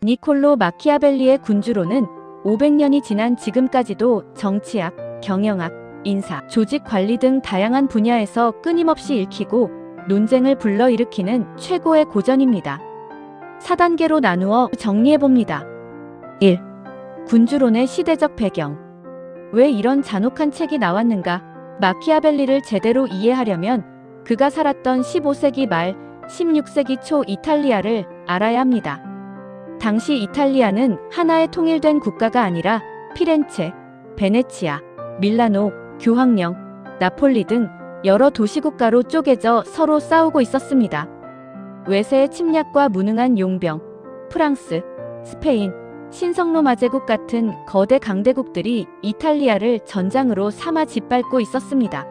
니콜로 마키아벨리의 군주론은 500년이 지난 지금까지도 정치학, 경영학, 인사, 조직 관리 등 다양한 분야에서 끊임없이 읽히고 논쟁을 불러일으키는 최고의 고전입니다. 4단계로 나누어 정리해봅니다. 1. 군주론의 시대적 배경. 왜 이런 잔혹한 책이 나왔는가? 마키아벨리를 제대로 이해하려면 그가 살았던 15세기 말, 16세기 초 이탈리아를 알아야 합니다. 당시 이탈리아는 하나의 통일된 국가가 아니라 피렌체, 베네치아, 밀라노, 교황령, 나폴리 등 여러 도시국가로 쪼개져 서로 싸우고 있었습니다. 외세의 침략과 무능한 용병, 프랑스, 스페인, 신성로마 제국 같은 거대 강대국들이 이탈리아를 전장으로 삼아 짓밟고 있었습니다.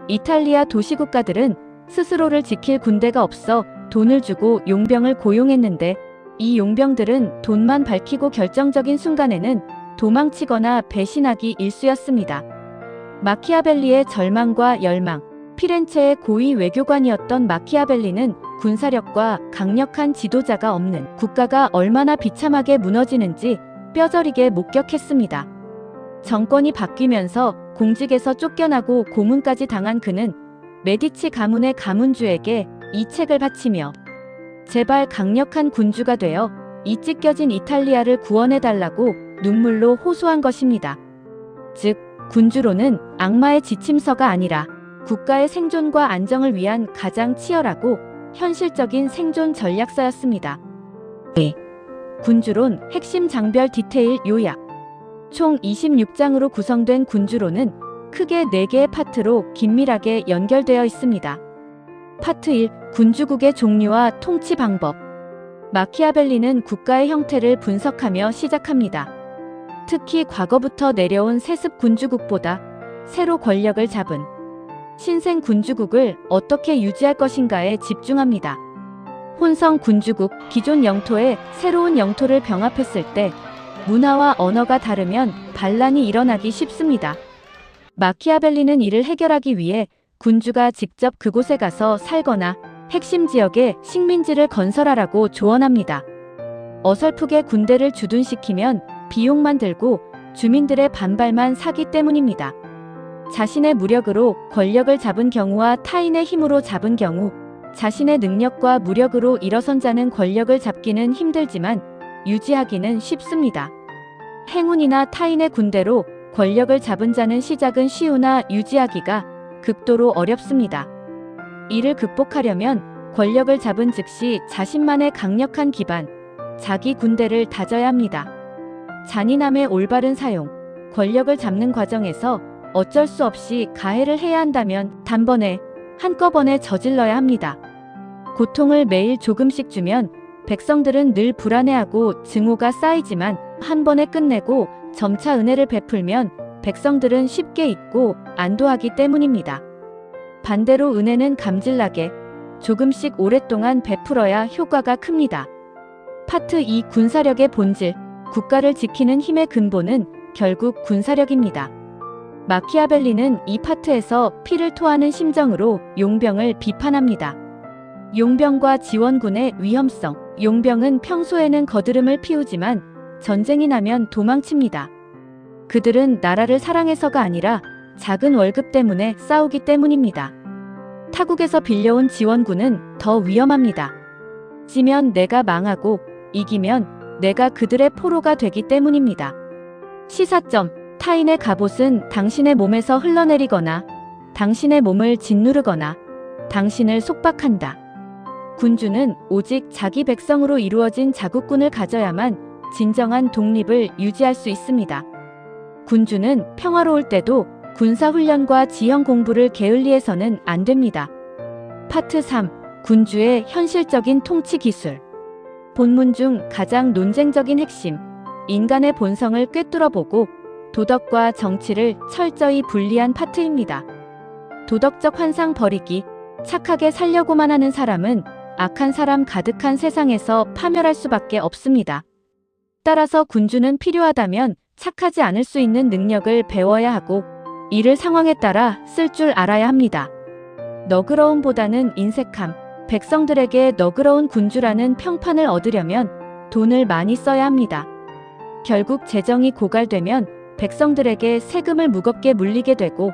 이탈리아 도시국가들은 스스로를 지킬 군대가 없어 돈을 주고 용병을 고용했는데 이 용병들은 돈만 밝히고 결정적인 순간에는 도망치거나 배신하기 일쑤였습니다. 마키아벨리의 절망과 열망. 피렌체의 고위 외교관이었던 마키아벨리는 군사력과 강력한 지도자가 없는 국가가 얼마나 비참하게 무너지는지 뼈저리게 목격했습니다. 정권이 바뀌면서 공직에서 쫓겨나고 고문까지 당한 그는 메디치 가문의 가문주에게 이 책을 바치며 제발 강력한 군주가 되어 이 찢겨진 이탈리아를 구원해달라고 눈물로 호소한 것입니다. 즉, 군주론은 악마의 지침서가 아니라 국가의 생존과 안정을 위한 가장 치열하고 현실적인 생존 전략서였습니다. 2. 군주론 핵심 장별 디테일 요약. 총 26장으로 구성된 군주론은 크게 4개의 파트로 긴밀하게 연결되어 있습니다. 파트 1. 군주국의 종류와 통치 방법. 마키아벨리는 국가의 형태를 분석하며 시작합니다. 특히 과거부터 내려온 세습 군주국보다 새로 권력을 잡은 신생 군주국을 어떻게 유지할 것인가에 집중합니다. 혼성 군주국, 기존 영토에 새로운 영토를 병합했을 때 문화와 언어가 다르면 반란이 일어나기 쉽습니다. 마키아벨리는 이를 해결하기 위해 군주가 직접 그곳에 가서 살거나 핵심 지역에 식민지를 건설하라고 조언합니다. 어설프게 군대를 주둔시키면 비용만 들고 주민들의 반발만 사기 때문입니다. 자신의 무력으로 권력을 잡은 경우와 타인의 힘으로 잡은 경우 자신의 능력과 무력으로 일어선 자는 권력을 잡기는 힘들지만 유지하기는 쉽습니다. 행운이나 타인의 군대로 권력을 잡은 자는 시작은 쉬우나 유지하기가 극도로 어렵습니다. 이를 극복하려면 권력을 잡은 즉시 자신만의 강력한 기반, 자기 군대를 다져야 합니다. 잔인함의 올바른 사용, 권력을 잡는 과정에서 어쩔 수 없이 가해를 해야 한다면 단번에, 한꺼번에 저질러야 합니다. 고통을 매일 조금씩 주면 백성들은 늘 불안해하고 증오가 쌓이지만 한 번에 끝내고 점차 은혜를 베풀면 백성들은 쉽게 잊고 안도하기 때문입니다. 반대로 은혜는 감질나게 조금씩 오랫동안 베풀어야 효과가 큽니다. 파트 2. 군사력의 본질. 국가를 지키는 힘의 근본은 결국 군사력입니다. 마키아벨리는 이 파트에서 피를 토하는 심정으로 용병을 비판합니다. 용병과 지원군의 위험성. 용병은 평소에는 거드름을 피우지만 전쟁이 나면 도망칩니다. 그들은 나라를 사랑해서가 아니라 작은 월급 때문에 싸우기 때문입니다. 타국에서 빌려온 지원군은 더 위험합니다. 지면 내가 망하고 이기면 내가 그들의 포로가 되기 때문입니다. 시사점. 타인의 갑옷은 당신의 몸에서 흘러내리거나 당신의 몸을 짓누르거나 당신을 속박한다. 군주는 오직 자기 백성으로 이루어진 자국군을 가져야만 진정한 독립을 유지할 수 있습니다. 군주는 평화로울 때도 군사훈련과 지형 공부를 게을리해서는 안 됩니다. 파트 3. 군주의 현실적인 통치 기술. 본문 중 가장 논쟁적인 핵심, 인간의 본성을 꿰뚫어보고 도덕과 정치를 철저히 분리한 파트입니다. 도덕적 환상 버리기. 착하게 살려고만 하는 사람은 악한 사람 가득한 세상에서 파멸할 수밖에 없습니다. 따라서 군주는 필요하다면 착하지 않을 수 있는 능력을 배워야 하고 이를 상황에 따라 쓸 줄 알아야 합니다. 너그러움보다는 인색함. 백성들에게 너그러운 군주라는 평판을 얻으려면 돈을 많이 써야 합니다. 결국 재정이 고갈되면 백성들에게 세금을 무겁게 물리게 되고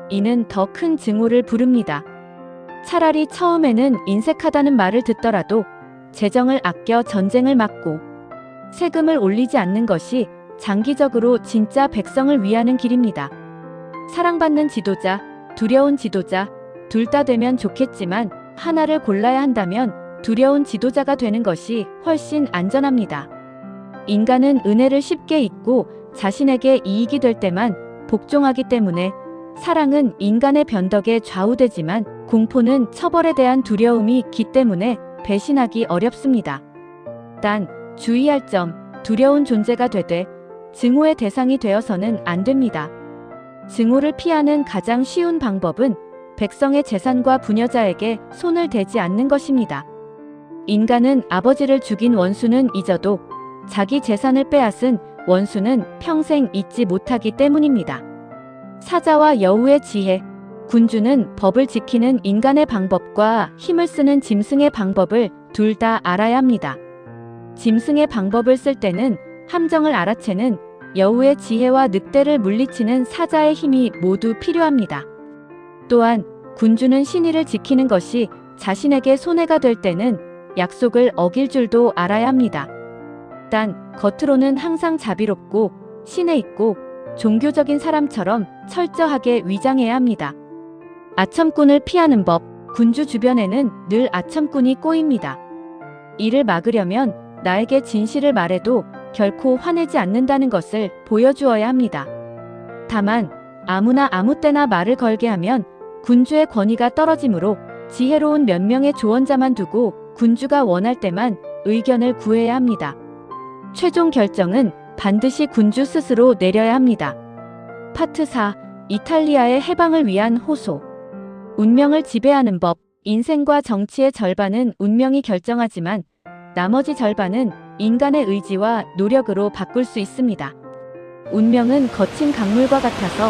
이는 더 큰 증오를 부릅니다. 차라리 처음에는 인색하다는 말을 듣더라도 재정을 아껴 전쟁을 막고 세금을 올리지 않는 것이 장기적으로 진짜 백성을 위하는 길입니다. 사랑받는 지도자, 두려운 지도자, 둘 다 되면 좋겠지만 하나를 골라야 한다면 두려운 지도자가 되는 것이 훨씬 안전합니다. 인간은 은혜를 쉽게 잊고 자신에게 이익이 될 때만 복종하기 때문에 사랑은 인간의 변덕에 좌우되지만 공포는 처벌에 대한 두려움이 있기 때문에 배신하기 어렵습니다. 단, 주의할 점, 두려운 존재가 되되 증오의 대상이 되어서는 안 됩니다. 증오를 피하는 가장 쉬운 방법은 백성의 재산과 부녀자에게 손을 대지 않는 것입니다. 인간은 아버지를 죽인 원수는 잊어도 자기 재산을 빼앗은 원수는 평생 잊지 못하기 때문입니다. 사자와 여우의 지혜, 군주는 법을 지키는 인간의 방법과 힘을 쓰는 짐승의 방법을 둘 다 알아야 합니다. 짐승의 방법을 쓸 때는 함정을 알아채는 여우의 지혜와 늑대를 물리치는 사자의 힘이 모두 필요합니다. 또한 군주는 신의를 지키는 것이 자신에게 손해가 될 때는 약속을 어길 줄도 알아야 합니다. 단 겉으로는 항상 자비롭고 신에 있고 종교적인 사람처럼 철저하게 위장해야 합니다. 아첨꾼을 피하는 법, 군주 주변에는 늘 아첨꾼이 꼬입니다. 이를 막으려면 나에게 진실을 말해도 결코 화내지 않는다는 것을 보여주어야 합니다. 다만 아무나 아무 때나 말을 걸게 하면 군주의 권위가 떨어지므로 지혜로운 몇 명의 조언자만 두고 군주가 원할 때만 의견을 구해야 합니다. 최종 결정은 반드시 군주 스스로 내려야 합니다. 파트 4. 이탈리아의 해방을 위한 호소. 운명을 지배하는 법. 인생과 정치의 절반은 운명이 결정하지만 나머지 절반은 인간의 의지와 노력으로 바꿀 수 있습니다. 운명은 거친 강물과 같아서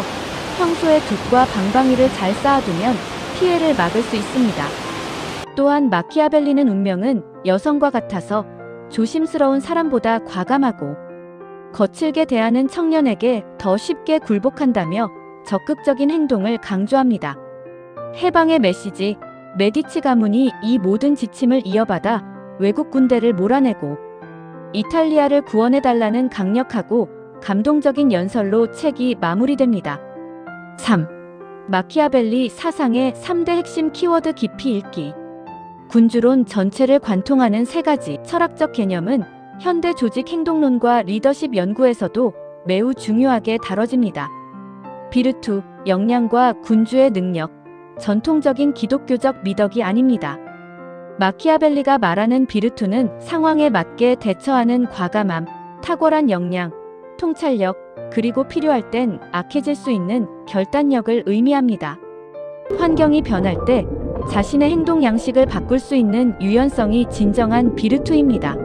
평소에 돛과 방방이를 잘 쌓아두면 피해를 막을 수 있습니다. 또한 마키아벨리는 운명은 여성과 같아서 조심스러운 사람보다 과감하고 거칠게 대하는 청년에게 더 쉽게 굴복한다며 적극적인 행동을 강조합니다. 해방의 메시지. 메디치 가문이 이 모든 지침을 이어받아 외국 군대를 몰아내고 이탈리아를 구원해달라는 강력하고 감동적인 연설로 책이 마무리됩니다. 3. 마키아벨리 사상의 3대 핵심 키워드 깊이 읽기. 군주론 전체를 관통하는 3가지 철학적 개념은 현대 조직 행동론과 리더십 연구에서도 매우 중요하게 다뤄집니다. 비르투, 역량과 군주의 능력, 전통적인 기독교적 미덕이 아닙니다. 마키아벨리가 말하는 비르투는 상황에 맞게 대처하는 과감함, 탁월한 역량, 통찰력, 그리고 필요할 땐 악해질 수 있는 결단력을 의미합니다. 환경이 변할 때 자신의 행동 양식을 바꿀 수 있는 유연성이 진정한 비르투입니다.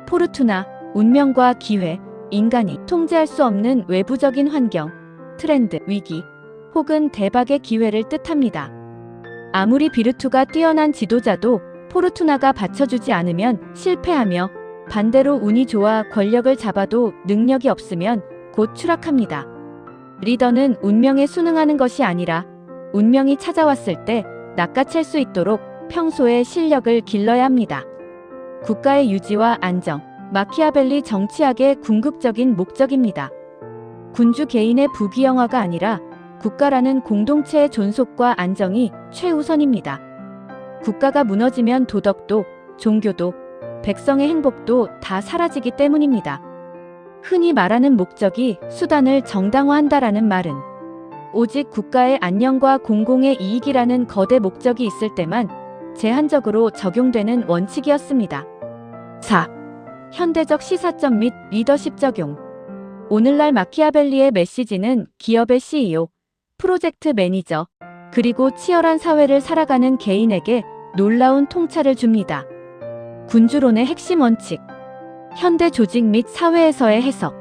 포르투나, 운명과 기회, 인간이 통제할 수 없는 외부적인 환경, 트렌드, 위기, 혹은 대박의 기회를 뜻합니다. 아무리 비르투가 뛰어난 지도자도 포르투나가 받쳐주지 않으면 실패하며 반대로 운이 좋아 권력을 잡아도 능력이 없으면 곧 추락합니다. 리더는 운명에 순응하는 것이 아니라 운명이 찾아왔을 때 낚아챌 수 있도록 평소에 실력을 길러야 합니다. 국가의 유지와 안정, 마키아벨리 정치학의 궁극적인 목적입니다. 군주 개인의 부귀영화가 아니라 국가라는 공동체의 존속과 안정이 최우선입니다. 국가가 무너지면 도덕도, 종교도, 백성의 행복도 다 사라지기 때문입니다. 흔히 말하는 목적이 수단을 정당화한다라는 말은 오직 국가의 안녕과 공공의 이익이라는 거대 목적이 있을 때만 제한적으로 적용되는 원칙이었습니다. 4. 현대적 시사점 및 리더십 적용. 오늘날 마키아벨리의 메시지는 기업의 CEO, 프로젝트 매니저, 그리고 치열한 사회를 살아가는 개인에게 놀라운 통찰을 줍니다. 군주론의 핵심 원칙. 현대 조직 및 사회에서의 해석.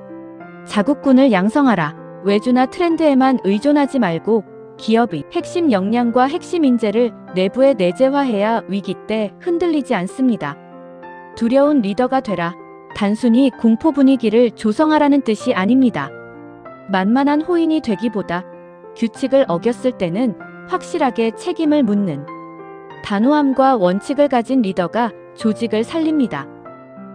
자국군을 양성하라. 외주나 트렌드에만 의존하지 말고 기업의 핵심 역량과 핵심 인재를 내부에 내재화해야 위기 때 흔들리지 않습니다. 두려운 리더가 되라. 단순히 공포 분위기를 조성하라는 뜻이 아닙니다. 만만한 호인이 되기보다 규칙을 어겼을 때는 확실하게 책임을 묻는 단호함과 원칙을 가진 리더가 조직을 살립니다.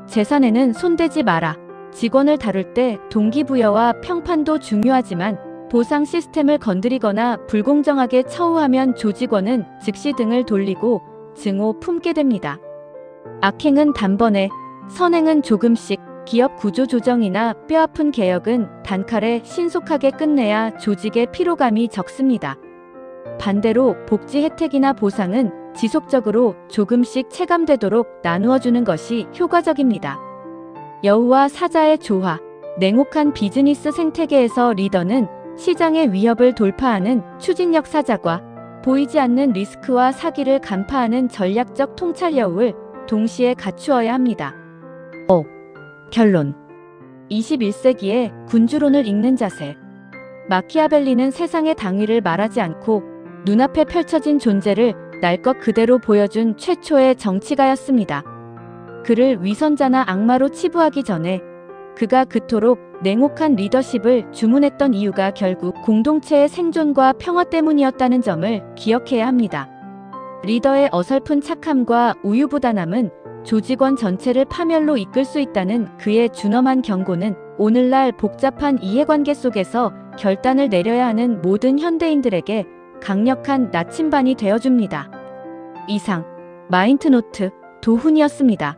재산에는 손대지 마라. 직원을 다룰 때 동기부여와 평판도 중요하지만 보상 시스템을 건드리거나 불공정하게 처우하면 조직원은 즉시 등을 돌리고 증오 품게 됩니다. 악행은 단번에, 선행은 조금씩, 기업 구조 조정이나 뼈아픈 개혁은 단칼에 신속하게 끝내야 조직의 피로감이 적습니다. 반대로 복지 혜택이나 보상은 지속적으로 조금씩 체감되도록 나누어주는 것이 효과적입니다. 여우와 사자의 조화. 냉혹한 비즈니스 생태계에서 리더는 시장의 위협을 돌파하는 추진력 사자과 보이지 않는 리스크와 사기를 간파하는 전략적 통찰 여우를 동시에 갖추어야 합니다. 결론. 21세기에 군주론을 읽는 자세. 마키아벨리는 세상의 당위를 말하지 않고 눈앞에 펼쳐진 존재를 날 것 그대로 보여준 최초의 정치가였습니다. 그를 위선자나 악마로 치부하기 전에 그가 그토록 냉혹한 리더십을 주문했던 이유가 결국 공동체의 생존과 평화 때문이었다는 점을 기억해야 합니다. 리더의 어설픈 착함과 우유부단함은 조직원 전체를 파멸로 이끌 수 있다는 그의 준엄한 경고는 오늘날 복잡한 이해관계 속에서 결단을 내려야 하는 모든 현대인들에게 강력한 나침반이 되어줍니다. 이상 마인드노트 도훈이었습니다.